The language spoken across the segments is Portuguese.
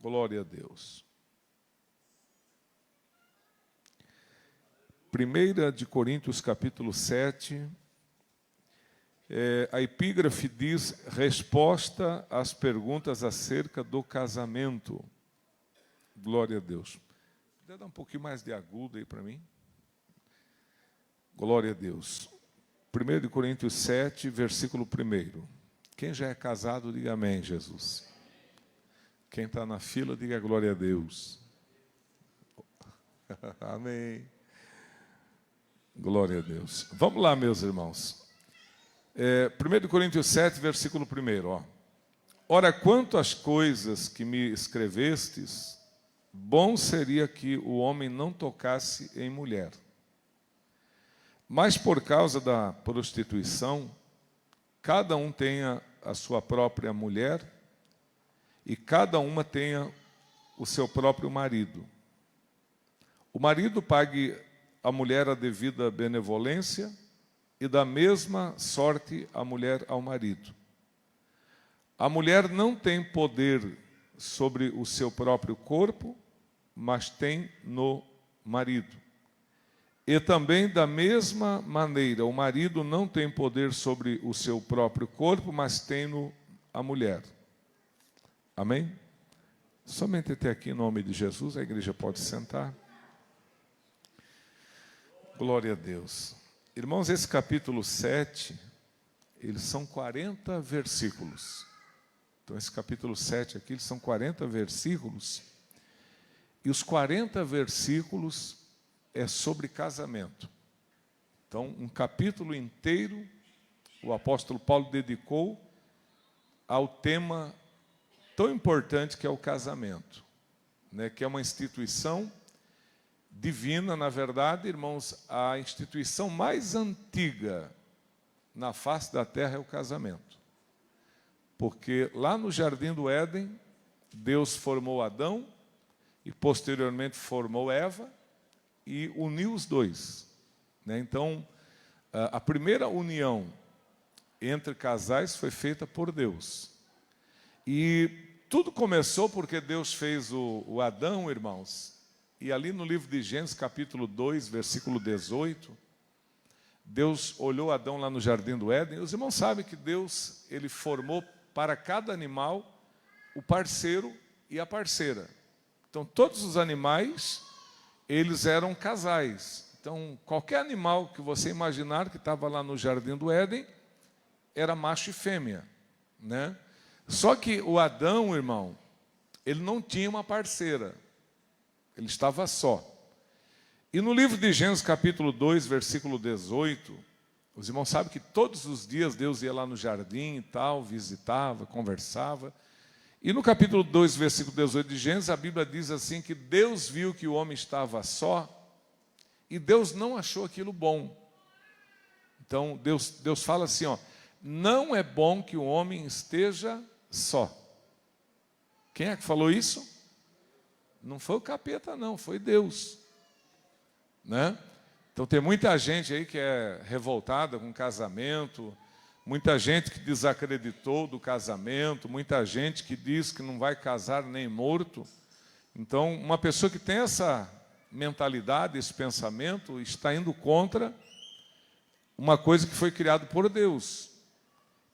Glória a Deus. 1 de Coríntios, capítulo 7, a epígrafe diz: resposta às perguntas acerca do casamento. Glória a Deus. Dá um pouquinho mais de agudo aí para mim. Glória a Deus. 1 de Coríntios 7, versículo 1. Quem já é casado, diga amém, Jesus. Quem está na fila, diga glória a Deus. Amém. Glória a Deus. Vamos lá, meus irmãos. 1 de Coríntios 7, versículo 1. Ora, quanto às coisas que me escrevestes, bom seria que o homem não tocasse em mulher. Mas por causa da prostituição, cada um tenha a sua própria mulher e cada uma tenha o seu próprio marido. O marido pague à mulher a devida benevolência e da mesma sorte a mulher ao marido. A mulher não tem poder sobre o seu próprio corpo, mas tem no marido. E também, da mesma maneira, o marido não tem poder sobre o seu próprio corpo, mas tem no a mulher. Amém? Somente até aqui, em nome de Jesus, a igreja pode sentar. Glória a Deus. Irmãos, esse capítulo 7, eles são 40 versículos. Então, esse capítulo 7 aqui, eles são 40 versículos. E os 40 versículos é sobre casamento. Então, um capítulo inteiro, o apóstolo Paulo dedicou ao tema tão importante que é o casamento, né? Que é uma instituição divina, na verdade, irmãos, a instituição mais antiga na face da terra é o casamento. Porque lá no Jardim do Éden, Deus formou Adão e posteriormente formou Eva e uniu os dois, né? Então, a primeira união entre casais foi feita por Deus. E tudo começou porque Deus fez o Adão, irmãos. E ali no livro de Gênesis, capítulo 2, versículo 18, Deus olhou Adão lá no Jardim do Éden. Os irmãos sabem que Deus, ele formou para cada animal o parceiro e a parceira. Então, todos os animais, eles eram casais. Então, qualquer animal que você imaginar que estava lá no Jardim do Éden, era macho e fêmea, né? Só que o Adão, irmão, ele não tinha uma parceira. Ele estava só. E no livro de Gênesis, capítulo 2, versículo 18, os irmãos sabem que todos os dias Deus ia lá no jardim e tal, visitava, conversava. E no capítulo 2, versículo 18 de Gênesis, a Bíblia diz assim que Deus viu que o homem estava só e Deus não achou aquilo bom. Então, Deus fala assim, não é bom que o homem esteja só. Quem é que falou isso? Não foi o capeta, não, foi Deus, né? Então tem muita gente aí que é revoltada com o casamento, muita gente que desacreditou do casamento, muita gente que diz que não vai casar nem morto. Então, uma pessoa que tem essa mentalidade, esse pensamento, está indo contra uma coisa que foi criada por Deus.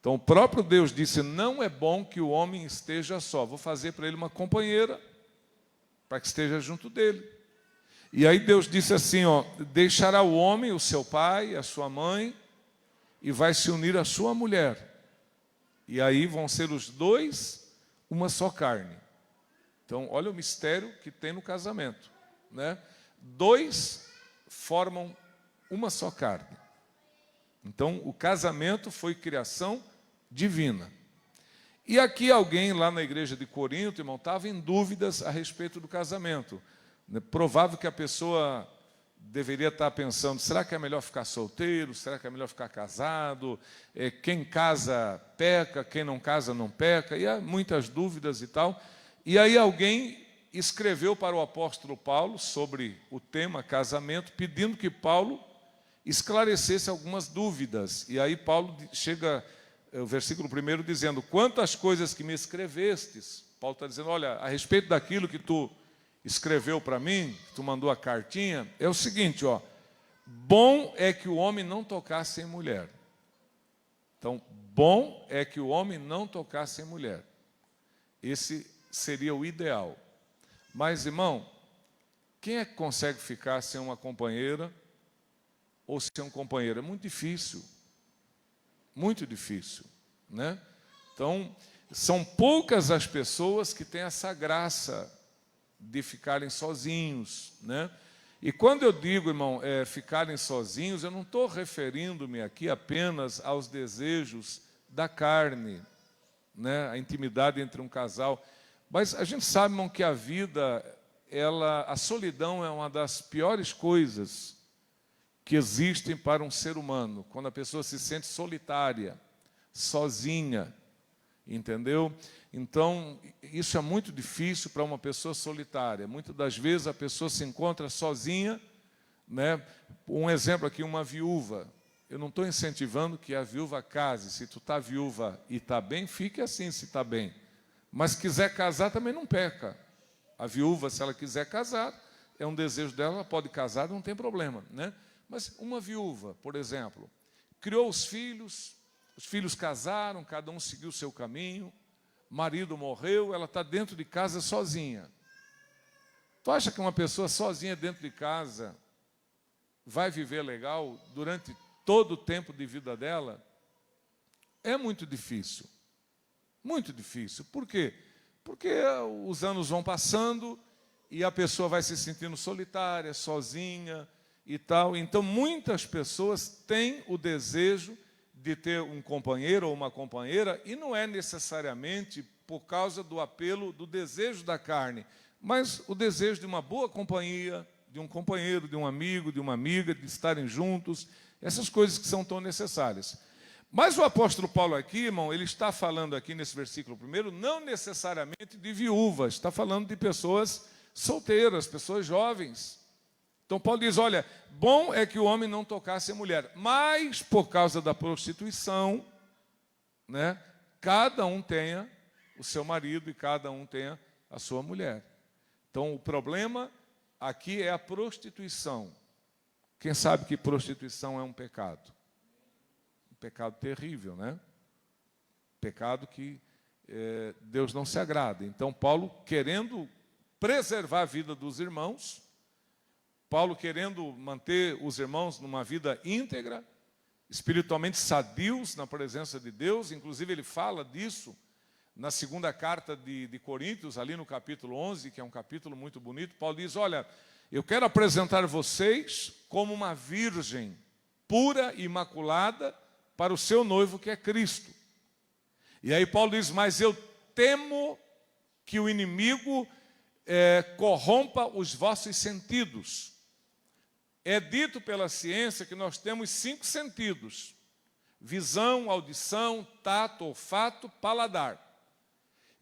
Então, o próprio Deus disse, não é bom que o homem esteja só. Vou fazer para ele uma companheira, para que esteja junto dele. E aí Deus disse assim, deixará o homem, o seu pai, a sua mãe, e vai se unir à sua mulher. E aí vão ser os dois uma só carne. Então, olha o mistério que tem no casamento, né? Dois formam uma só carne. Então, o casamento foi criação divina. E aqui alguém lá na igreja de Corinto, irmão, estava em dúvidas a respeito do casamento. Provável que a pessoa deveria estar pensando, será que é melhor ficar solteiro? Será que é melhor ficar casado? Quem casa peca, quem não casa não peca. E há muitas dúvidas e tal. E aí alguém escreveu para o apóstolo Paulo sobre o tema casamento, pedindo que Paulo esclarecesse algumas dúvidas. E aí Paulo chega, o versículo 1 dizendo, quanto às coisas que me escrevestes, Paulo está dizendo, olha, a respeito daquilo que tu escreveu para mim, que tu mandou a cartinha, é o seguinte, ó, bom é que o homem não tocasse em mulher. Então, bom é que o homem não tocasse em mulher. Esse seria o ideal. Mas, irmão, quem é que consegue ficar sem uma companheira ou sem um companheiro? É muito difícil. Muito difícil, né? Então, são poucas as pessoas que têm essa graça de ficarem sozinhos, né? E quando eu digo, irmão, ficarem sozinhos, eu não estou referindo-me aqui apenas aos desejos da carne, né? A intimidade entre um casal. Mas a gente sabe, irmão, que a vida, a solidão é uma das piores coisas que existem para um ser humano. Quando a pessoa se sente solitária, sozinha, entendeu? Então, isso é muito difícil para uma pessoa solitária. Muitas das vezes a pessoa se encontra sozinha, né? Um exemplo aqui, uma viúva. Eu não estou incentivando que a viúva case. Se tu está viúva e está bem, fique assim se está bem. Mas se quiser casar, também não peca. A viúva, se ela quiser casar, é um desejo dela, ela pode casar, não tem problema, né? Mas uma viúva, por exemplo, criou os filhos casaram, cada um seguiu o seu caminho, marido morreu, ela está dentro de casa sozinha. Tu acha que uma pessoa sozinha dentro de casa vai viver legal durante todo o tempo de vida dela? É muito difícil. Muito difícil. Por quê? Porque os anos vão passando e a pessoa vai se sentindo solitária, sozinha e tal. Então, muitas pessoas têm o desejo de ter um companheiro ou uma companheira, e não é necessariamente por causa do apelo, do desejo da carne, mas o desejo de uma boa companhia, de um companheiro, de um amigo, de uma amiga, de estarem juntos, essas coisas que são tão necessárias. Mas o apóstolo Paulo aqui, irmão, ele está falando aqui nesse versículo primeiro, não necessariamente de viúvas, está falando de pessoas solteiras, pessoas jovens. Então Paulo diz, olha, bom é que o homem não tocasse a mulher, mas por causa da prostituição, né, cada um tenha o seu marido e cada um tenha a sua mulher. Então o problema aqui é a prostituição. Quem sabe que prostituição é um pecado? Um pecado terrível, né? Pecado que Deus não se agrada. Então Paulo, querendo preservar a vida dos irmãos, Paulo querendo manter os irmãos numa vida íntegra, espiritualmente sadios na presença de Deus, inclusive ele fala disso na segunda carta de Coríntios, ali no capítulo 11, que é um capítulo muito bonito. Paulo diz, olha, eu quero apresentar vocês como uma virgem pura e imaculada para o seu noivo que é Cristo. E aí Paulo diz, mas eu temo que o inimigo corrompa os vossos sentidos. É dito pela ciência que nós temos 5 sentidos: visão, audição, tato, olfato, paladar.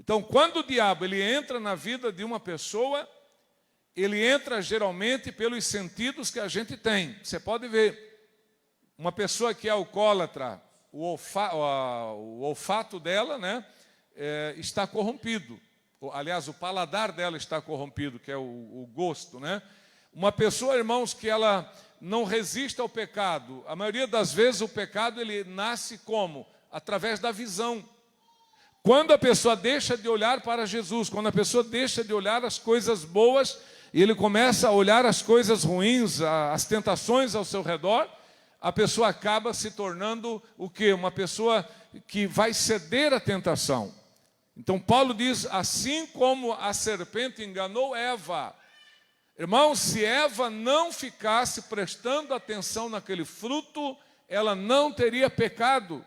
Então, quando o diabo ele entra na vida de uma pessoa, ele entra geralmente pelos sentidos que a gente tem. Você pode ver, uma pessoa que é alcoólatra, o olfato dela, né, está corrompido. Aliás, o paladar dela está corrompido, que é o gosto, né? Uma pessoa, irmãos, que ela não resiste ao pecado, a maioria das vezes o pecado ele nasce como? Através da visão. Quando a pessoa deixa de olhar para Jesus, quando a pessoa deixa de olhar as coisas boas, e ele começa a olhar as coisas ruins, as tentações ao seu redor, a pessoa acaba se tornando o quê? Uma pessoa que vai ceder à tentação. Então Paulo diz, assim como a serpente enganou Eva. Irmão, se Eva não ficasse prestando atenção naquele fruto, ela não teria pecado.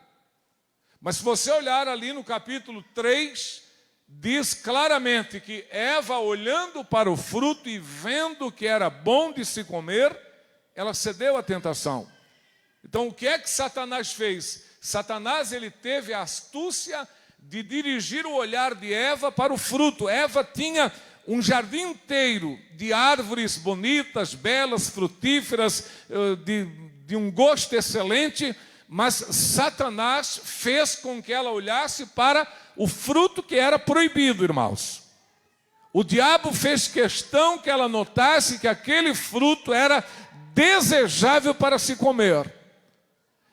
Mas se você olhar ali no capítulo 3, diz claramente que Eva, olhando para o fruto e vendo que era bom de se comer, ela cedeu à tentação. Então o que é que Satanás fez? Satanás ele teve a astúcia de dirigir o olhar de Eva para o fruto. Eva tinha um jardim inteiro de árvores bonitas, belas, frutíferas, de um gosto excelente, mas Satanás fez com que ela olhasse para o fruto que era proibido, irmãos. O diabo fez questão que ela notasse que aquele fruto era desejável para se comer.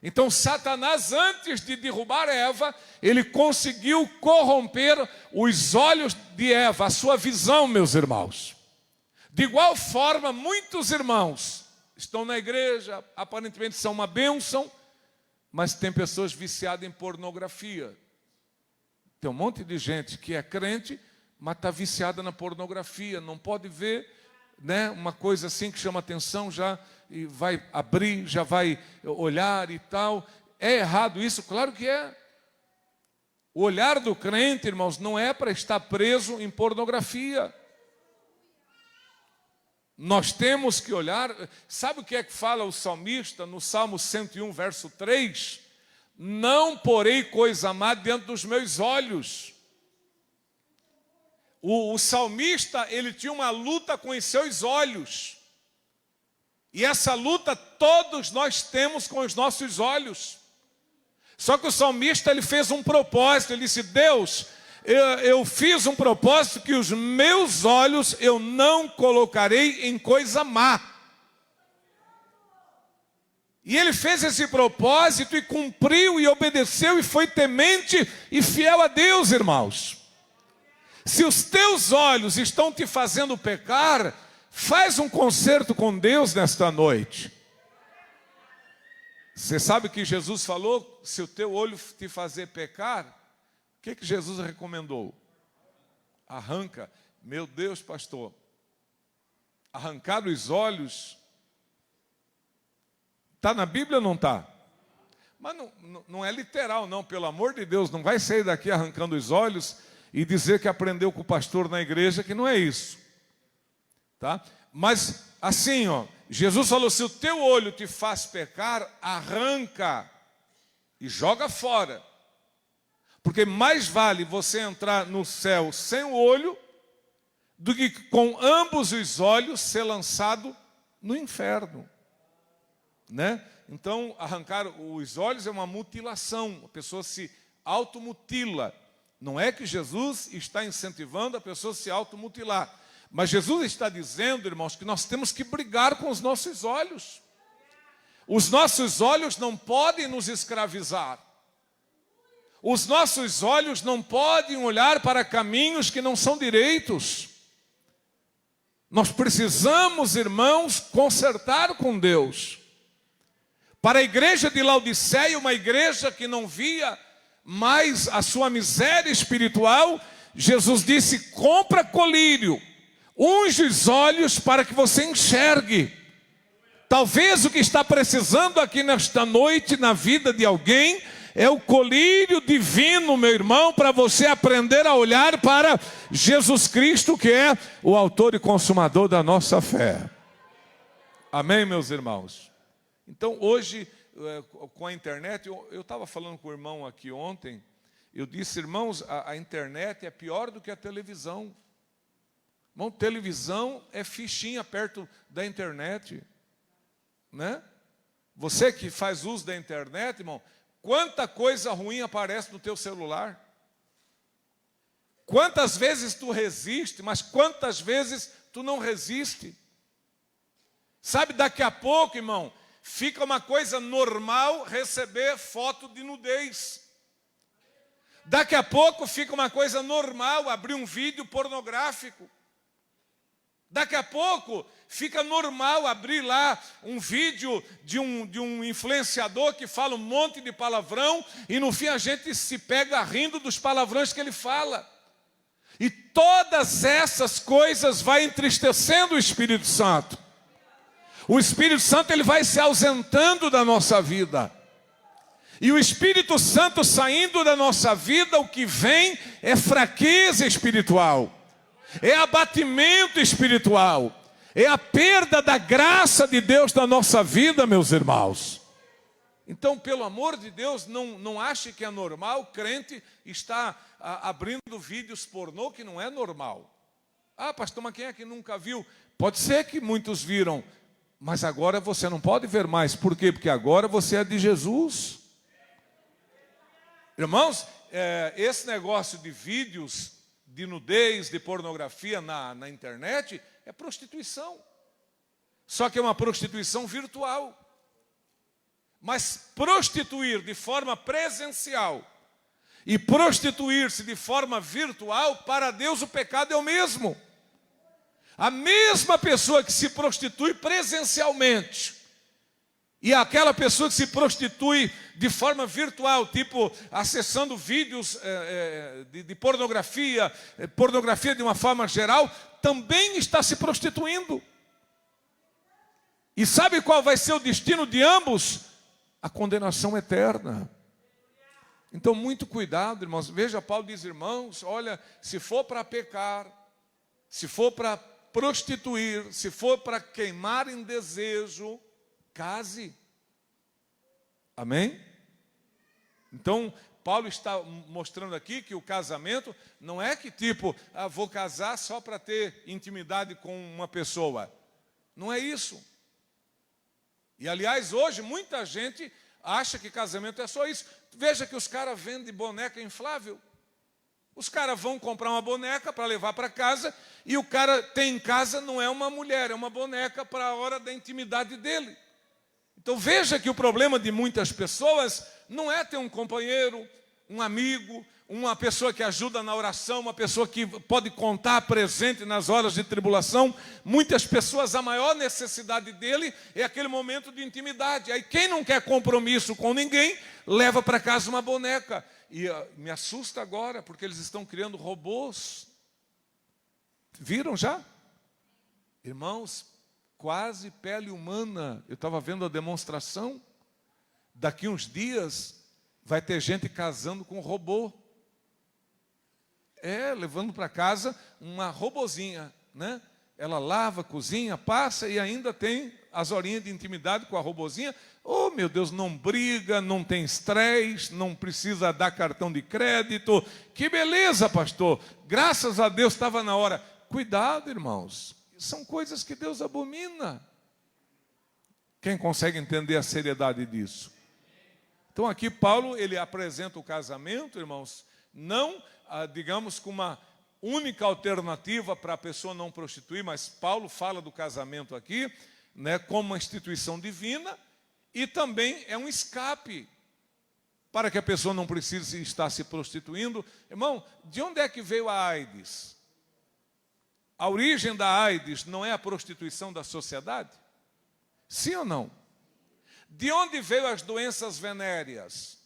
Então Satanás, antes de derrubar Eva, ele conseguiu corromper os olhos de Eva, a sua visão, meus irmãos. De igual forma, muitos irmãos estão na igreja, aparentemente são uma bênção, mas tem pessoas viciadas em pornografia. Tem um monte de gente que é crente, mas está viciada na pornografia, não pode ver, né, uma coisa assim que chama atenção, já e vai abrir, já vai olhar e tal. É errado isso? Claro que é. O olhar do crente, irmãos, não é para estar preso em pornografia. Nós temos que olhar. Sabe o que é que fala o salmista no Salmo 101, verso 3? Não porei coisa má diante dos meus olhos. O salmista, ele tinha uma luta com os seus olhos. E essa luta todos nós temos com os nossos olhos. Só que o salmista, ele fez um propósito. Ele disse: Deus, eu fiz um propósito que os meus olhos eu não colocarei em coisa má. E ele fez esse propósito e cumpriu e obedeceu e foi temente e fiel a Deus, irmãos. Se os teus olhos estão te fazendo pecar, faz um concerto com Deus nesta noite. Você sabe que Jesus falou, se o teu olho te fazer pecar, o que Jesus recomendou? Arranca. Meu Deus, pastor, arrancar os olhos, está na Bíblia ou não está? Mas não é literal não, pelo amor de Deus, não vai sair daqui arrancando os olhos e dizer que aprendeu com o pastor na igreja, que não é isso. Tá? Mas assim, ó, Jesus falou: se o teu olho te faz pecar, arranca e joga fora. Porque mais vale você entrar no céu sem o olho do que com ambos os olhos ser lançado no inferno, né? Então, arrancar os olhos é uma mutilação, a pessoa se automutila. Não é que Jesus está incentivando a pessoa a se automutilar, mas Jesus está dizendo, irmãos, que nós temos que brigar com os nossos olhos. Os nossos olhos não podem nos escravizar. Os nossos olhos não podem olhar para caminhos que não são direitos. Nós precisamos, irmãos, consertar com Deus. Para a igreja de Laodiceia, uma igreja que não via mais a sua miséria espiritual, Jesus disse: compra colírio, unge os olhos para que você enxergue. Talvez o que está precisando aqui nesta noite na vida de alguém é o colírio divino, meu irmão, para você aprender a olhar para Jesus Cristo, que é o autor e consumador da nossa fé. Amém, meus irmãos? Então, hoje, com a internet, eu estava falando com o irmão aqui ontem, eu disse: irmãos, a internet é pior do que a televisão. Irmão, televisão é fichinha perto da internet, né? Você que faz uso da internet, irmão, quanta coisa ruim aparece no teu celular. Quantas vezes tu resiste, mas quantas vezes tu não resiste. Sabe, daqui a pouco, irmão, fica uma coisa normal receber foto de nudez. Daqui a pouco fica uma coisa normal abrir um vídeo pornográfico. Daqui a pouco fica normal abrir lá um vídeo de um influenciador que fala um monte de palavrão e no fim a gente se pega rindo dos palavrões que ele fala. E todas essas coisas vai entristecendo o Espírito Santo. O Espírito Santo, ele vai se ausentando da nossa vida. E o Espírito Santo saindo da nossa vida, o que vem é fraqueza espiritual. É abatimento espiritual. É a perda da graça de Deus na nossa vida, meus irmãos. Então, pelo amor de Deus, não ache que é normal. O crente está abrindo vídeos pornô, que não é normal. Ah, pastor, mas quem é que nunca viu? Pode ser que muitos viram, mas agora você não pode ver mais. Por quê? Porque agora você é de Jesus. Irmãos, esse negócio de vídeos, de nudez, de pornografia na internet, é prostituição. Só que é uma prostituição virtual. Mas prostituir de forma presencial e prostituir-se de forma virtual, para Deus o pecado é o mesmo. A mesma pessoa que se prostitui presencialmente e aquela pessoa que se prostitui de forma virtual, tipo acessando vídeos de pornografia, pornografia de uma forma geral, também está se prostituindo. E sabe qual vai ser o destino de ambos? A condenação eterna. Então, muito cuidado, irmãos. Veja, Paulo diz, irmãos, olha, se for para pecar, se for para prostituir, se for para queimar em desejo, case. Amém? Então, Paulo está mostrando aqui que o casamento não é que tipo, vou casar só para ter intimidade com uma pessoa. Não é isso. E, aliás, hoje muita gente acha que casamento é só isso. Veja que os caras vendem boneca inflável. Os caras vão comprar uma boneca para levar para casa e o cara tem em casa, não é uma mulher, é uma boneca para a hora da intimidade dele. Então veja que o problema de muitas pessoas não é ter um companheiro, um amigo, uma pessoa que ajuda na oração, uma pessoa que pode contar presente nas horas de tribulação. Muitas pessoas, a maior necessidade dele é aquele momento de intimidade. Aí quem não quer compromisso com ninguém, leva para casa uma boneca. E me assusta agora, porque eles estão criando robôs. Viram já? Irmãos, quase pele humana. Eu estava vendo a demonstração. Daqui uns dias, vai ter gente casando com robô. Levando para casa uma robozinha, né? Ela lava, cozinha, passa e ainda tem as horinhas de intimidade com a robozinha. Oh, meu Deus, não briga, não tem estresse, não precisa dar cartão de crédito. Que beleza, pastor. Graças a Deus estava na hora. Cuidado, irmãos. São coisas que Deus abomina. Quem consegue entender a seriedade disso? Então aqui Paulo, ele apresenta o casamento, irmãos, não, digamos, com uma única alternativa para a pessoa não prostituir, mas Paulo fala do casamento aqui, né, como uma instituição divina, e também é um escape para que a pessoa não precise estar se prostituindo. Irmão, de onde é que veio a AIDS? A origem da AIDS não é a prostituição da sociedade? Sim ou não? De onde veio as doenças venéreas?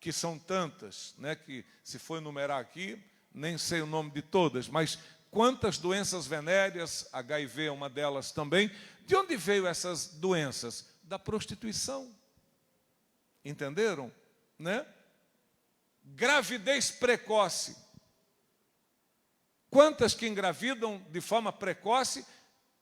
Que são tantas, né, que se for enumerar aqui, nem sei o nome de todas, mas quantas doenças venéreas, HIV é uma delas também. De onde veio essas doenças? Da prostituição. Entenderam? Né? Gravidez precoce. Quantas que engravidam de forma precoce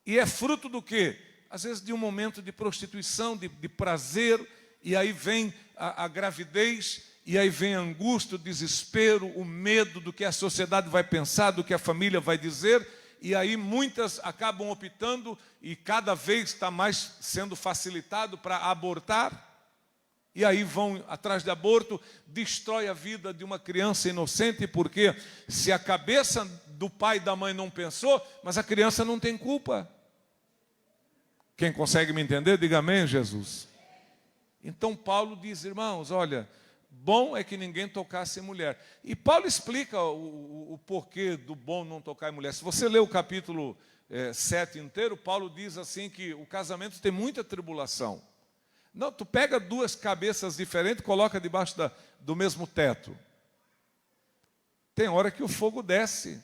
e é fruto do quê? Às vezes de um momento de prostituição, de prazer, e aí vem a gravidez, e aí vem a angústia, o desespero, o medo do que a sociedade vai pensar, do que a família vai dizer, e aí muitas acabam optando, e cada vez está mais sendo facilitado para abortar, e aí vão atrás de aborto, destrói a vida de uma criança inocente, porque se a cabeça do pai e da mãe não pensou, mas a criança não tem culpa. Quem consegue me entender, diga amém, Jesus. Então Paulo diz, irmãos, olha, bom é que ninguém tocasse em mulher. E Paulo explica o porquê do bom não tocar em mulher. Se você ler o capítulo 7 inteiro, Paulo diz assim que o casamento tem muita tribulação. Não, tu pega duas cabeças diferentes, coloca debaixo do mesmo teto. Tem hora que o fogo desce,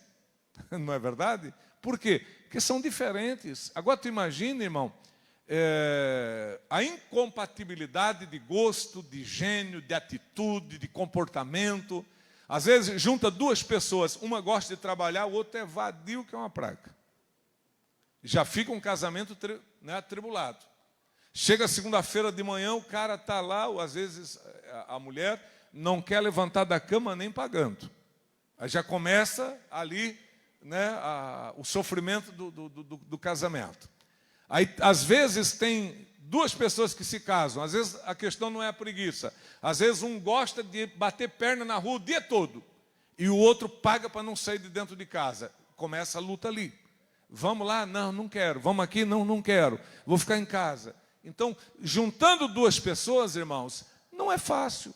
não é verdade? Por quê? Porque são diferentes. Agora tu imagina, irmão, a incompatibilidade de gosto, de gênio, de atitude, de comportamento. Às vezes junta duas pessoas, uma gosta de trabalhar, o outro é vadio, que é uma praga. Já fica um casamento atribulado. Chega segunda-feira de manhã, o cara está lá, ou às vezes a mulher não quer levantar da cama nem pagando. Aí já começa ali, né, o sofrimento do casamento. Aí, às vezes, tem duas pessoas que se casam, às vezes a questão não é a preguiça. Às vezes um gosta de bater perna na rua o dia todo e o outro paga para não sair de dentro de casa. Começa a luta ali. Vamos lá? Não, não quero. Vamos aqui? Não, não quero. Vou ficar em casa. Então, juntando duas pessoas, irmãos, não é fácil,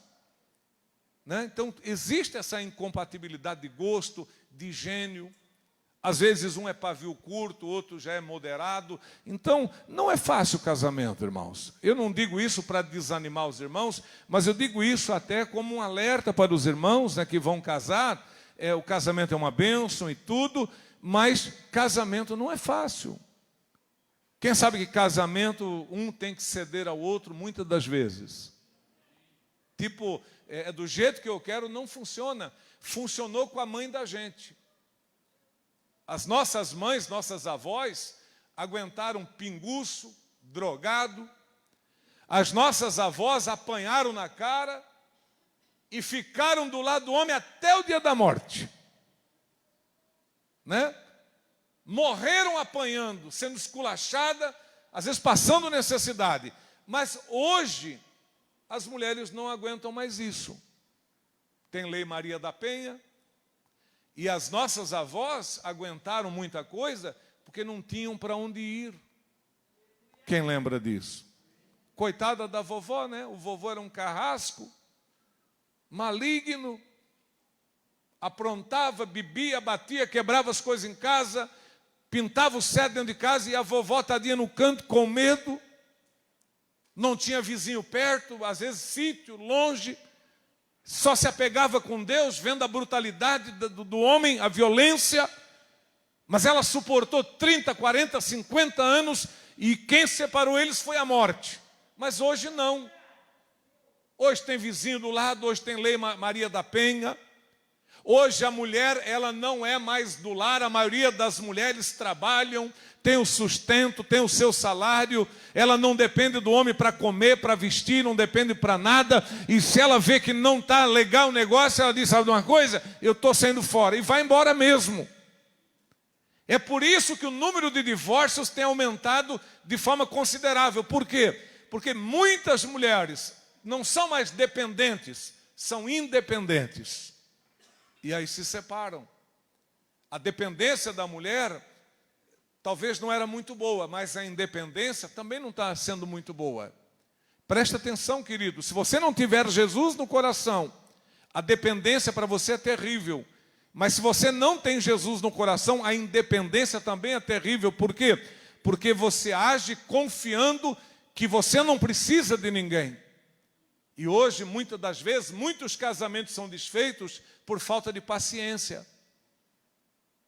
né? Então, existe essa incompatibilidade de gosto, de gênio. Às vezes um é pavio curto, o outro já é moderado. Então, não é fácil o casamento, irmãos. Eu não digo isso para desanimar os irmãos, mas eu digo isso até como um alerta para os irmãos, né, que vão casar. O casamento é uma bênção e tudo, mas casamento não é fácil. Quem sabe que casamento, um tem que ceder ao outro muitas das vezes. Tipo, do jeito que eu quero, não funciona. Funcionou com a mãe da gente. As nossas mães, nossas avós, aguentaram pinguço, drogado. As nossas avós apanharam na cara e ficaram do lado do homem até o dia da morte, né? Morreram apanhando, sendo esculachada, às vezes passando necessidade. Mas hoje, as mulheres não aguentam mais isso. Tem Lei Maria da Penha, e as nossas avós aguentaram muita coisa, porque não tinham para onde ir. Quem lembra disso? Coitada da vovó, né? O vovô era um carrasco, maligno, aprontava, bebia, batia, quebrava as coisas em casa, pintava o céu dentro de casa, e a vovó tadinha no canto com medo. Não tinha vizinho perto, às vezes sítio, longe. Só se apegava com Deus, vendo a brutalidade do homem, a violência. Mas ela suportou 30, 40, 50 anos, e quem separou eles foi a morte. Mas hoje não. Hoje tem vizinho do lado, hoje tem Lei Maria da Penha. Hoje a mulher, ela não é mais do lar. A maioria das mulheres trabalham, tem o sustento, tem o seu salário. Ela não depende do homem para comer, para vestir, não depende para nada. E se ela vê que não está legal o negócio, ela diz: sabe de uma coisa? Eu estou saindo fora. E vai embora mesmo. É por isso que o número de divórcios tem aumentado de forma considerável. Por quê? Porque muitas mulheres não são mais dependentes, são independentes. E aí se separam. A dependência da mulher talvez não era muito boa, mas a independência também não está sendo muito boa. Presta atenção, querido. Se você não tiver Jesus no coração, a dependência para você é terrível. Mas se você não tem Jesus no coração, a independência também é terrível. Por quê? Porque você age confiando que você não precisa de ninguém. E hoje, muitas das vezes, muitos casamentos são desfeitos por falta de paciência.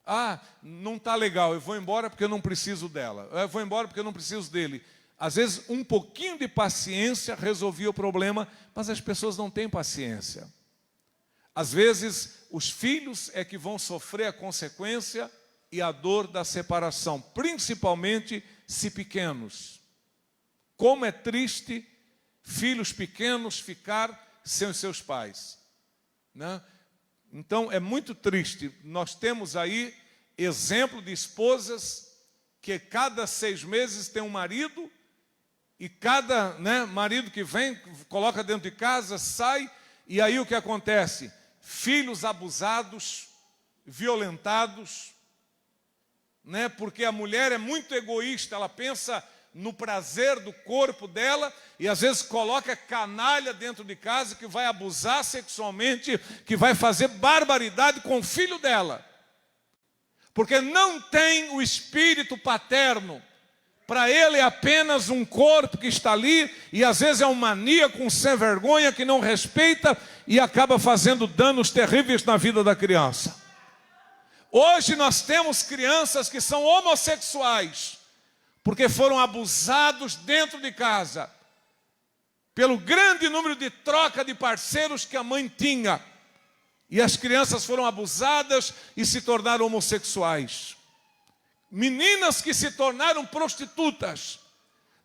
Ah, não está legal, eu vou embora porque eu não preciso dela. Eu vou embora porque eu não preciso dele. Às vezes, um pouquinho de paciência resolvia o problema, mas as pessoas não têm paciência. Às vezes, os filhos é que vão sofrer a consequência e a dor da separação, principalmente se pequenos. Como é triste filhos pequenos ficar sem os seus pais, né? Então é muito triste. Nós temos aí exemplo de esposas que cada 6 meses tem um marido, e cada marido que vem, coloca dentro de casa, sai, e aí o que acontece? Filhos abusados, violentados, né? Porque a mulher é muito egoísta, ela pensa no prazer do corpo dela, e às vezes coloca canalha dentro de casa que vai abusar sexualmente, que vai fazer barbaridade com o filho dela, porque não tem o espírito paterno. Para ele é apenas um corpo que está ali, e às vezes é um maníaco, um sem vergonha que não respeita e acaba fazendo danos terríveis na vida da criança. Hoje nós temos crianças que são homossexuais, porque foram abusados dentro de casa, pelo grande número de troca de parceiros que a mãe tinha. E as crianças foram abusadas e se tornaram homossexuais. Meninas que se tornaram prostitutas,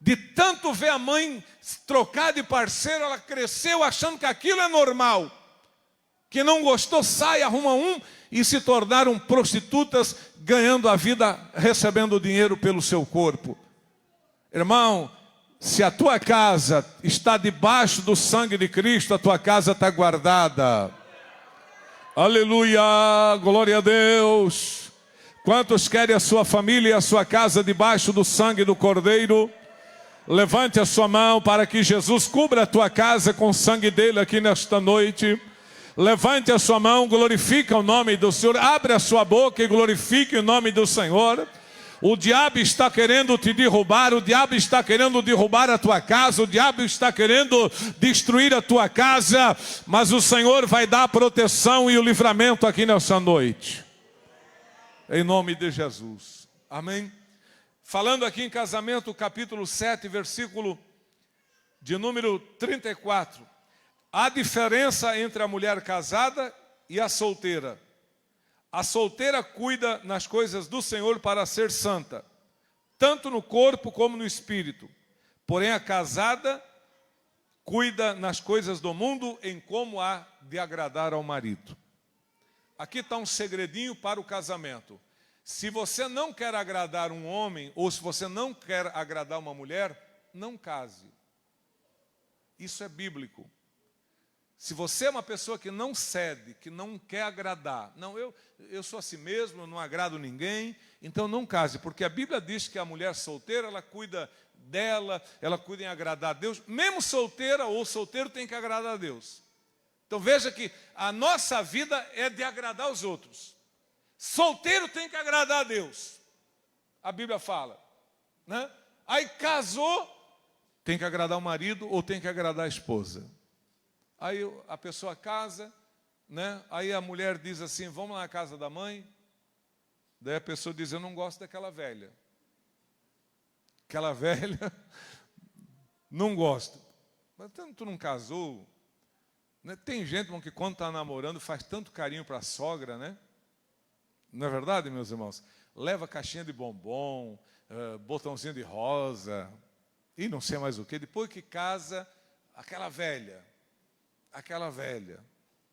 de tanto ver a mãe trocar de parceiro, ela cresceu achando que aquilo é normal. Que não gostou, sai, arruma um, e se tornaram prostitutas, ganhando a vida, recebendo dinheiro pelo seu corpo. Irmão, Se a tua casa está debaixo do sangue de Cristo, a tua casa está guardada. Aleluia, glória a Deus. Quantos querem a sua família e a sua casa debaixo do sangue do Cordeiro? Levante a sua mão para que Jesus cubra a tua casa com o sangue dele aqui nesta noite. Levante a sua mão, glorifica o nome do Senhor. Abre a sua boca e glorifique o nome do Senhor. O diabo está querendo te derrubar, o diabo está querendo derrubar a tua casa, o diabo está querendo destruir a tua casa, mas o Senhor vai dar a proteção e o livramento aqui nessa noite. Em nome de Jesus. Amém? Falando aqui em Casamento, capítulo 7, versículo de número 34. Há diferença entre a mulher casada e a solteira. A solteira cuida nas coisas do Senhor para ser santa, tanto no corpo como no espírito. Porém, a casada cuida nas coisas do mundo em como há de agradar ao marido. Aqui está um segredinho para o casamento. Se você não quer agradar um homem, ou se você não quer agradar uma mulher, não case. Isso é bíblico. Se você é uma pessoa que não cede, que não quer agradar, não, eu sou assim mesmo, eu não agrado ninguém, então não case, porque a Bíblia diz que a mulher solteira, ela cuida dela, ela cuida em agradar a Deus, mesmo solteira ou solteiro tem que agradar a Deus. Então veja que a nossa vida é de agradar os outros. Solteiro tem que agradar a Deus, a Bíblia fala, né? Aí casou, tem que agradar o marido ou tem que agradar a esposa. Aí a pessoa casa, né? Aí a mulher diz assim, vamos lá na casa da mãe. Daí a pessoa diz, eu não gosto daquela velha. Aquela velha, não gosto. Mas tu não casou? Né? Tem gente, irmão, que quando está namorando faz tanto carinho para a sogra, né? Não é verdade, meus irmãos? Leva caixinha de bombom, botãozinho de rosa, e não sei mais o que. Depois que casa, aquela velha,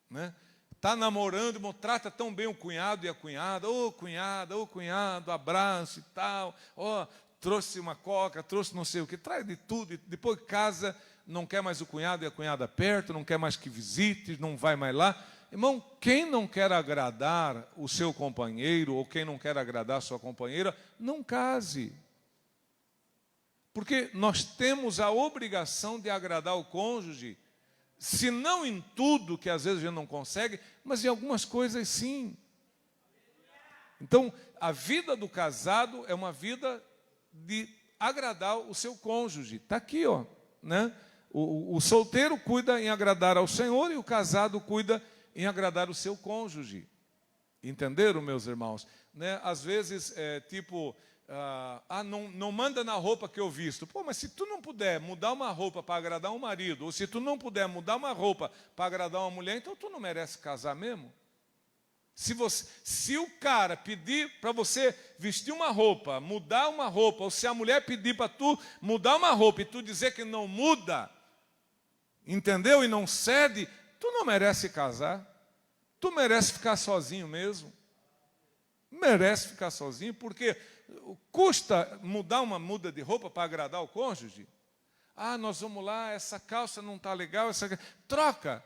né? Está namorando, irmão, trata tão bem o cunhado e a cunhada. Ô cunhado, abraço e tal. Ó, trouxe uma coca, trouxe não sei o que. Traz de tudo. E depois que casa, não quer mais o cunhado e a cunhada perto, não quer mais que visite, não vai mais lá. Irmão, quem não quer agradar o seu companheiro, ou quem não quer agradar a sua companheira, não case. Porque nós temos a obrigação de agradar o cônjuge, se não em tudo, que às vezes a gente não consegue, mas em algumas coisas sim. Então, a vida do casado é uma vida de agradar o seu cônjuge. Está aqui, ó, né? O solteiro cuida em agradar ao Senhor e o casado cuida em agradar o seu cônjuge. Entenderam, meus irmãos? Né? Às vezes, não manda na roupa que eu visto. Pô, mas se tu não puder mudar uma roupa para agradar um marido, ou se tu não puder mudar uma roupa para agradar uma mulher, então tu não merece casar mesmo. Se o cara pedir para você vestir uma roupa, mudar uma roupa, ou se a mulher pedir para tu mudar uma roupa e tu dizer que não muda, entendeu? E não cede, tu não merece casar. Tu merece ficar sozinho mesmo. Merece ficar sozinho, porque custa mudar uma muda de roupa para agradar o cônjuge? Ah, nós vamos lá, essa calça não está legal, troca.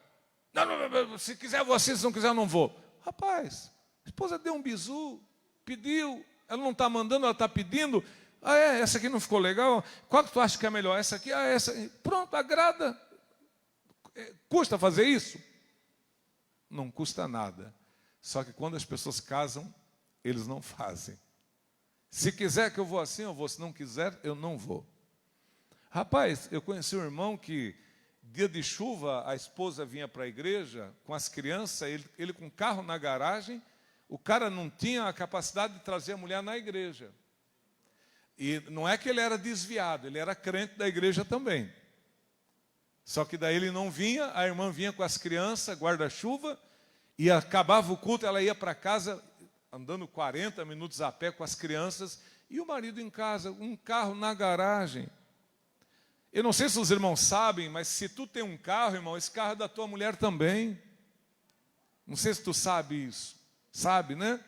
Não, se quiser vou assim, se não quiser não vou. Rapaz, a esposa deu um bizu, pediu, ela não está mandando, ela está pedindo. Ah, essa aqui não ficou legal? Qual que tu acha que é melhor? Essa aqui? Ah, essa. Pronto, agrada. Custa fazer isso? Não custa nada. Só que quando as pessoas casam, eles não fazem. Se quiser que eu vou assim, eu vou. Se não quiser, eu não vou. Rapaz, eu conheci um irmão que, dia de chuva, a esposa vinha para a igreja com as crianças, ele com o carro na garagem, o cara não tinha a capacidade de trazer a mulher na igreja. E não é que ele era desviado, ele era crente da igreja também. Só que daí ele não vinha, a irmã vinha com as crianças, guarda-chuva, e acabava o culto, ela ia para casa, andando 40 minutos a pé com as crianças, e o marido em casa, um carro na garagem. Eu não sei se os irmãos sabem, mas se tu tem um carro, irmão, esse carro é da tua mulher também. Não sei se tu sabe isso. Sabe, né?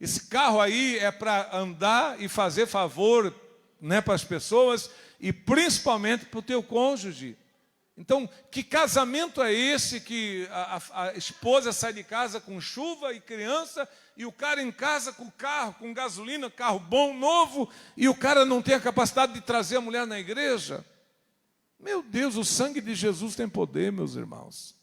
Esse carro aí é para andar e fazer favor, né, para as pessoas, e principalmente para o teu cônjuge. Então, que casamento é esse que a esposa sai de casa com chuva e criança, e o cara em casa com carro, com gasolina, carro bom, novo, e o cara não tem a capacidade de trazer a mulher na igreja? Meu Deus, o sangue de Jesus tem poder, meus irmãos.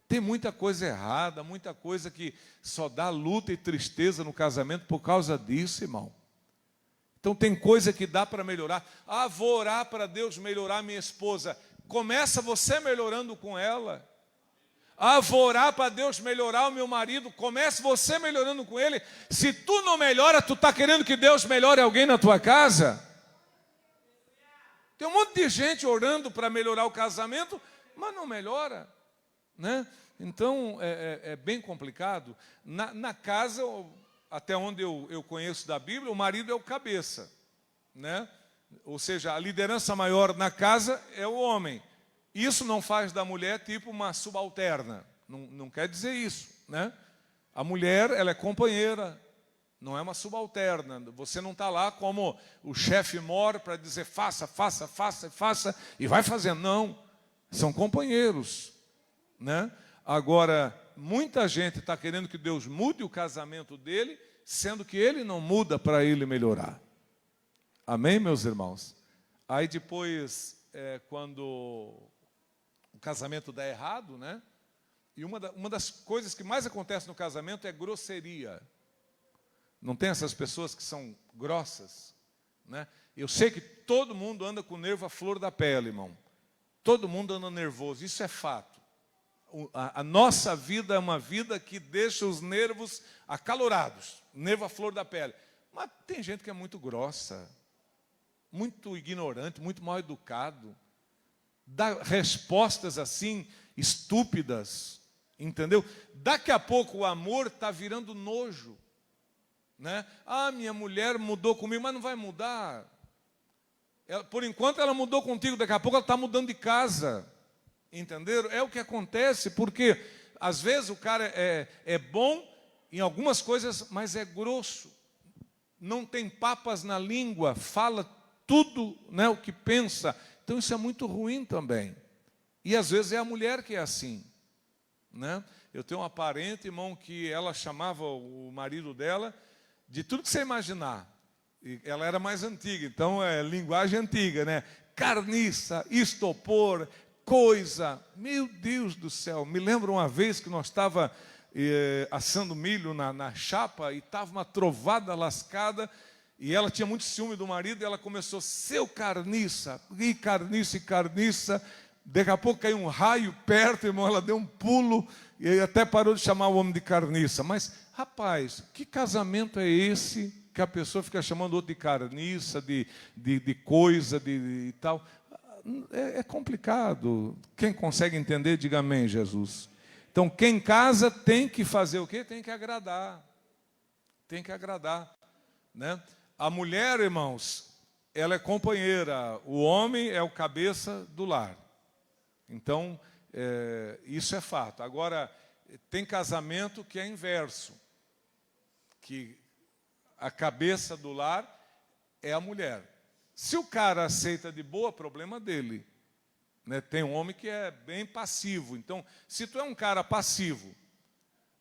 Tem muita coisa errada, muita coisa que só dá luta e tristeza no casamento por causa disso, irmão. Então tem coisa que dá para melhorar. Ah, vou orar para Deus melhorar minha esposa. Começa você melhorando com ela. Ah, vou orar para Deus melhorar o meu marido. Comece você melhorando com ele. Se tu não melhora, tu está querendo que Deus melhore alguém na tua casa? Tem um monte de gente orando para melhorar o casamento, mas não melhora, né? Então, é bem complicado. Na casa, até onde eu conheço da Bíblia, o marido é o cabeça, né? Ou seja, a liderança maior na casa é o homem. Isso não faz da mulher tipo uma subalterna. Não quer dizer isso, né? A mulher, ela é companheira, não é uma subalterna. Você não está lá como o chefe mor para dizer faça, faça, faça, faça, e vai fazendo. Não, são companheiros, né? Agora, muita gente está querendo que Deus mude o casamento dele, sendo que ele não muda para ele melhorar. Amém, meus irmãos? Aí depois, quando o casamento dá errado, né? E uma das coisas que mais acontece no casamento é grosseria. Não tem essas pessoas que são grossas, né? Eu sei que todo mundo anda com o nervo à flor da pele, irmão. Todo mundo anda nervoso, isso é fato. A nossa vida é uma vida que deixa os nervos acalorados, nervo à flor da pele. Mas tem gente que é muito grossa, muito ignorante, muito mal educado, dá respostas assim, estúpidas, entendeu? Daqui a pouco o amor está virando nojo, né? Ah, minha mulher mudou comigo, mas não vai mudar. Por enquanto ela mudou contigo, daqui a pouco ela está mudando de casa, entenderam? É o que acontece, porque às vezes o cara é bom em algumas coisas, mas é grosso, não tem papas na língua, fala tudo, né, o que pensa. Então isso é muito ruim também. E às vezes é a mulher que é assim, né? Eu tenho uma parente, irmão, que ela chamava o marido dela de tudo que você imaginar. E ela era mais antiga, então é linguagem antiga, né? Carniça, estopor, coisa. Meu Deus do céu, me lembro uma vez que nós estava assando milho na chapa e estava uma trovada lascada. E ela tinha muito ciúme do marido, e ela começou, seu carniça, e carniça, e carniça. Daqui a pouco caiu um raio perto, irmão, ela deu um pulo, e até parou de chamar o homem de carniça. Mas, rapaz, que casamento é esse que a pessoa fica chamando o outro de carniça, de coisa, de tal? É complicado. Quem consegue entender, diga amém, Jesus. Então, quem casa tem que fazer o quê? Tem que agradar. Tem que agradar, né? A mulher, irmãos, ela é companheira, o homem é o cabeça do lar. Então, isso é fato. Agora, tem casamento que é inverso, que a cabeça do lar é a mulher. Se o cara aceita de boa, problema dele, né? Tem um homem que é bem passivo. Então, se tu é um cara passivo,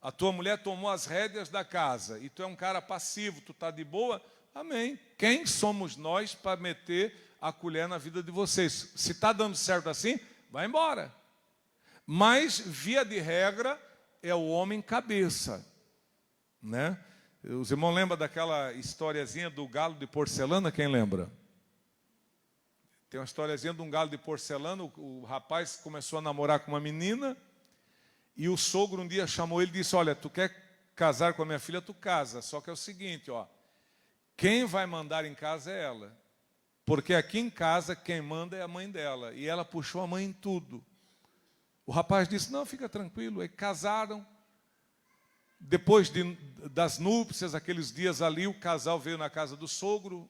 a tua mulher tomou as rédeas da casa, e tu é um cara passivo, tu está de boa, amém. Quem somos nós para meter a colher na vida de vocês? Se está dando certo assim, vai embora. Mas, via de regra, é o homem cabeça, né? Os irmãos lembram daquela historiazinha do galo de porcelana? Quem lembra? Tem uma historiazinha de um galo de porcelana. O rapaz começou a namorar com uma menina, e o sogro um dia chamou ele e disse, olha, tu quer casar com a minha filha, tu casa. Só que é o seguinte, ó, quem vai mandar em casa é ela. Porque aqui em casa quem manda é a mãe dela. E ela puxou a mãe em tudo. O rapaz disse, não, fica tranquilo. Aí casaram. Depois das núpcias, aqueles dias ali, o casal veio na casa do sogro.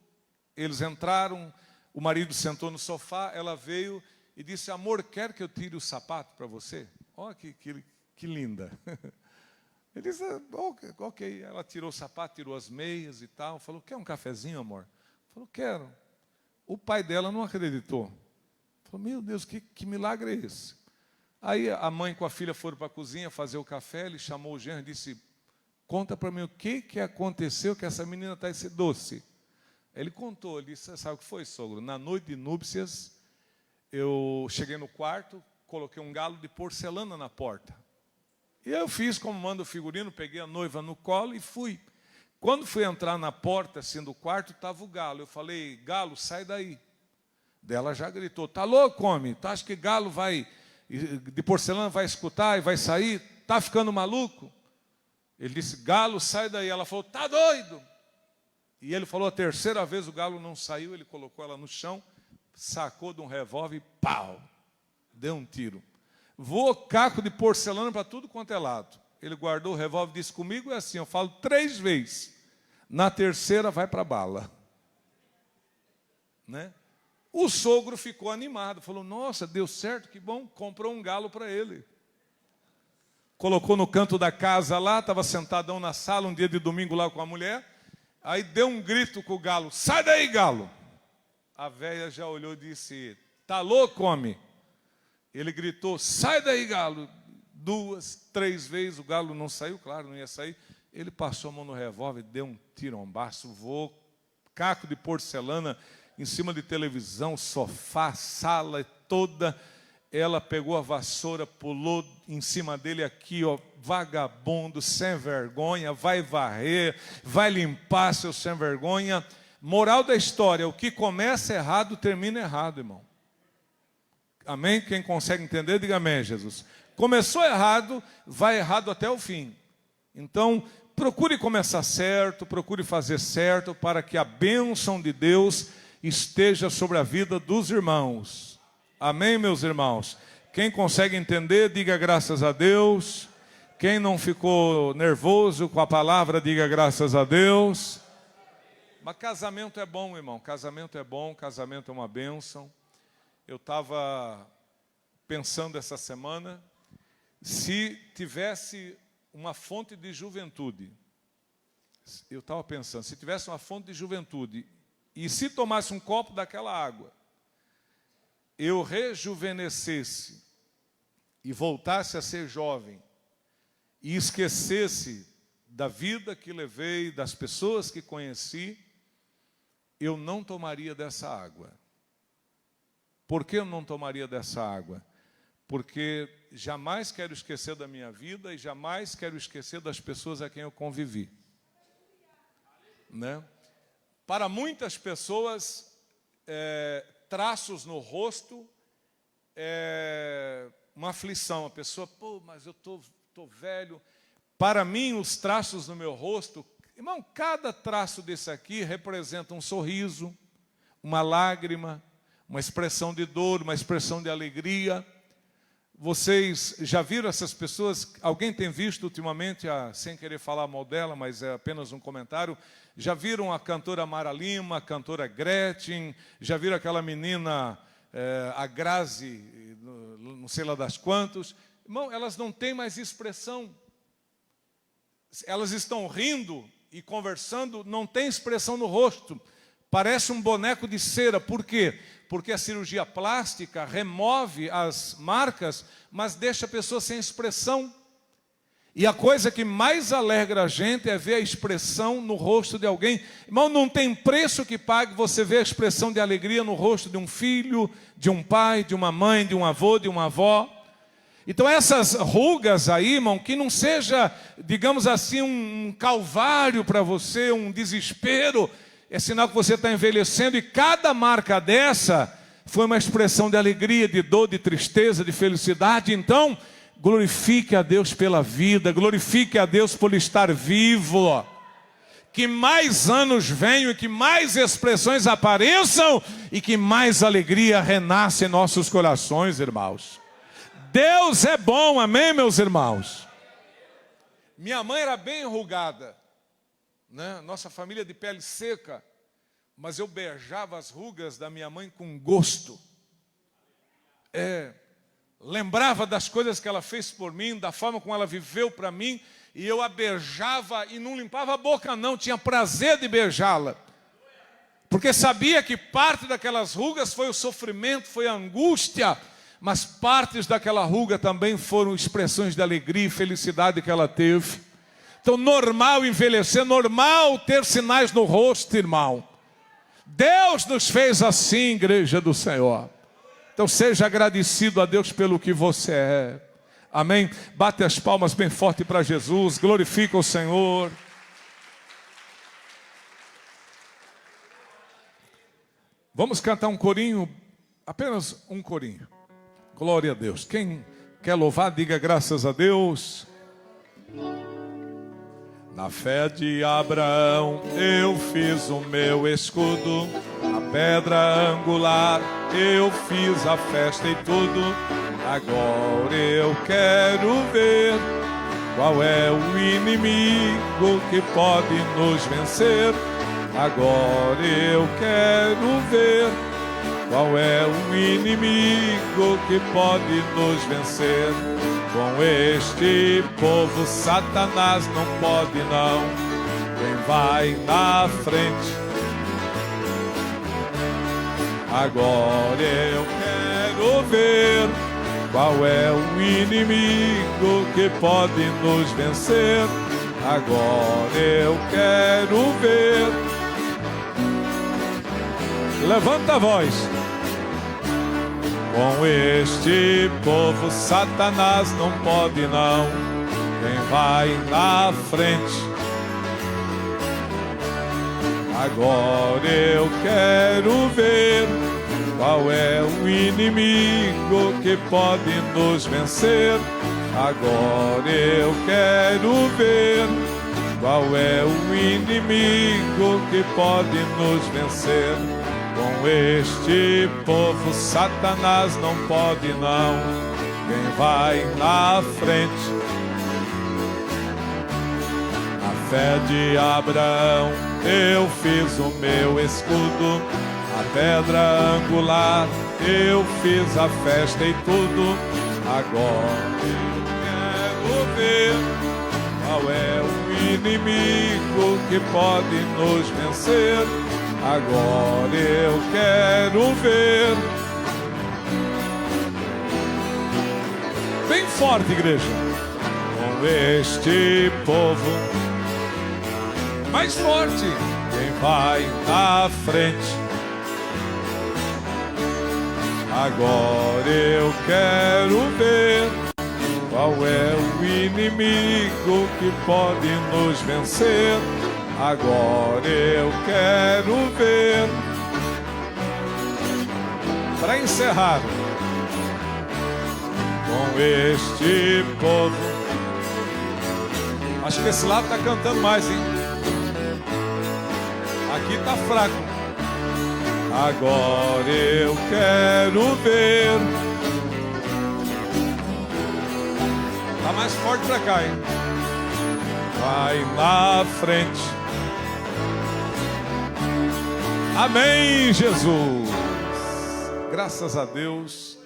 Eles entraram, o marido sentou no sofá, ela veio e disse, amor, quer que eu tire o sapato para você? Olha que linda. Ele disse, ok. Ela tirou o sapato, tirou as meias e tal. Falou, quer um cafezinho, amor? Falou, quero. O pai dela não acreditou. Falou, meu Deus, que milagre é esse? Aí a mãe com a filha foram para a cozinha fazer o café, ele chamou o genro e disse, conta para mim o que aconteceu que essa menina está esse doce. Ele contou, ele disse, sabe o que foi, sogro? Na noite de núpcias, eu cheguei no quarto, coloquei um galo de porcelana na porta. E eu fiz como manda o figurino, peguei a noiva no colo e fui. Quando fui entrar na porta, assim, do quarto, estava o galo. Eu falei, galo, sai daí. Dela já gritou, tá louco, homem? Tu acha que galo de porcelana vai escutar e vai sair? Tá ficando maluco? Ele disse, galo, sai daí. Ela falou, tá doido? E ele falou a terceira vez, o galo não saiu, ele colocou ela no chão, sacou de um revólver e pau, deu um tiro. Voou caco de porcelana para tudo quanto é lado. Ele guardou o revólver e disse, comigo é assim, eu falo 3 vezes. Na terceira vai para a bala. Né? O sogro ficou animado, falou, nossa, deu certo, que bom, comprou um galo para ele. Colocou no canto da casa lá, estava sentadão na sala, um dia de domingo lá com a mulher, aí deu um grito com o galo, sai daí, galo. A velha já olhou e disse, tá louco, homem? Ele gritou, sai daí, galo. 2, 3 vezes, o galo não saiu, claro, não ia sair. Ele passou a mão no revólver, deu um tirombaço, voou, caco de porcelana, em cima de televisão, sofá, sala toda. Ela pegou a vassoura, pulou em cima dele aqui, ó, vagabundo, sem vergonha, vai varrer, vai limpar, seu sem vergonha. Moral da história, o que começa errado, termina errado, irmão. Amém? Quem consegue entender, diga amém, Jesus. Começou errado, vai errado até o fim. Então, procure começar certo, procure fazer certo, para que a bênção de Deus esteja sobre a vida dos irmãos. Amém, meus irmãos? Quem consegue entender, diga graças a Deus. Quem não ficou nervoso com a palavra, diga graças a Deus. Mas casamento é bom, irmão. Casamento é bom, casamento é uma bênção. Eu estava pensando essa semana, se tivesse uma fonte de juventude, eu estava pensando, se tivesse uma fonte de juventude, e se tomasse um copo daquela água, eu rejuvenescesse, e voltasse a ser jovem, e esquecesse da vida que levei, das pessoas que conheci, eu não tomaria dessa água. Por que eu não tomaria dessa água? Porque jamais quero esquecer da minha vida e jamais quero esquecer das pessoas a quem eu convivi. Né? Para muitas pessoas, traços no rosto é uma aflição. A pessoa, pô, mas eu tô velho. Para mim, os traços no meu rosto, irmão, cada traço desse aqui representa um sorriso, uma lágrima, uma expressão de dor, uma expressão de alegria. Vocês já viram essas pessoas? Alguém tem visto ultimamente, sem querer falar mal dela, mas é apenas um comentário, já viram a cantora Mara Lima, a cantora Gretchen, já viram aquela menina, a Grazi, não sei lá das quantos? Irmão, elas não têm mais expressão. Elas estão rindo e conversando, não tem expressão no rosto. Parece um boneco de cera. Por quê? Porque a cirurgia plástica remove as marcas, mas deixa a pessoa sem expressão. E a coisa que mais alegra a gente é ver a expressão no rosto de alguém. Irmão, não tem preço que pague você ver a expressão de alegria no rosto de um filho, de um pai, de uma mãe, de um avô, de uma avó. Então essas rugas aí, irmão, que não seja, digamos assim, um calvário para você, um desespero, é sinal que você está envelhecendo, e cada marca dessa foi uma expressão de alegria, de dor, de tristeza, de felicidade. Então, glorifique a Deus pela vida, glorifique a Deus por estar vivo. Que mais anos venham e que mais expressões apareçam e que mais alegria renasça em nossos corações, irmãos. Deus é bom, amém, meus irmãos? Minha mãe era bem enrugada, né? Nossa família de pele seca, mas eu beijava as rugas da minha mãe com gosto. Lembrava das coisas que ela fez por mim, da forma como ela viveu para mim, e eu a beijava e não limpava a boca não, tinha prazer de beijá-la. porque sabia que parte daquelas rugas foi o sofrimento, foi a angústia, mas partes daquela ruga também foram expressões de alegria e felicidade que ela teve. Então, normal envelhecer, normal ter sinais no rosto, irmão. Deus nos fez assim, igreja do Senhor. Então, seja agradecido a Deus pelo que você é. Amém? Bate as palmas bem forte para Jesus, glorifica o Senhor. Vamos cantar um corinho, apenas um corinho. Glória a Deus. Quem quer louvar, diga graças a Deus. Na fé de Abraão eu fiz o meu escudo, a pedra angular eu fiz a festa e tudo. Agora eu quero ver qual é o inimigo que pode nos vencer. Agora eu quero ver qual é o inimigo que pode nos vencer. Com este povo Satanás não pode não. Quem vai na frente? Agora eu quero ver qual é o inimigo que pode nos vencer. Agora eu quero ver. Levanta a voz. Com este povo Satanás não pode não. Quem vai na frente? Agora eu quero ver qual é o inimigo que pode nos vencer. Agora eu quero ver qual é o inimigo que pode nos vencer. Com este povo Satanás não pode não. Quem vai na frente? A fé de Abraão eu fiz o meu escudo, a pedra angular eu fiz a festa e tudo. Agora eu quero ver qual é o inimigo que pode nos vencer. Agora eu quero ver. Bem forte, igreja. Com este povo. Mais forte. Quem vai na frente? Agora eu quero ver qual é o inimigo que pode nos vencer. Agora eu quero ver. Para encerrar, com este povo. Acho que esse lado está cantando mais, hein? Aqui está fraco. Agora eu quero ver. Está mais forte para cá, hein? Vai na frente. Amém, Jesus. Graças a Deus.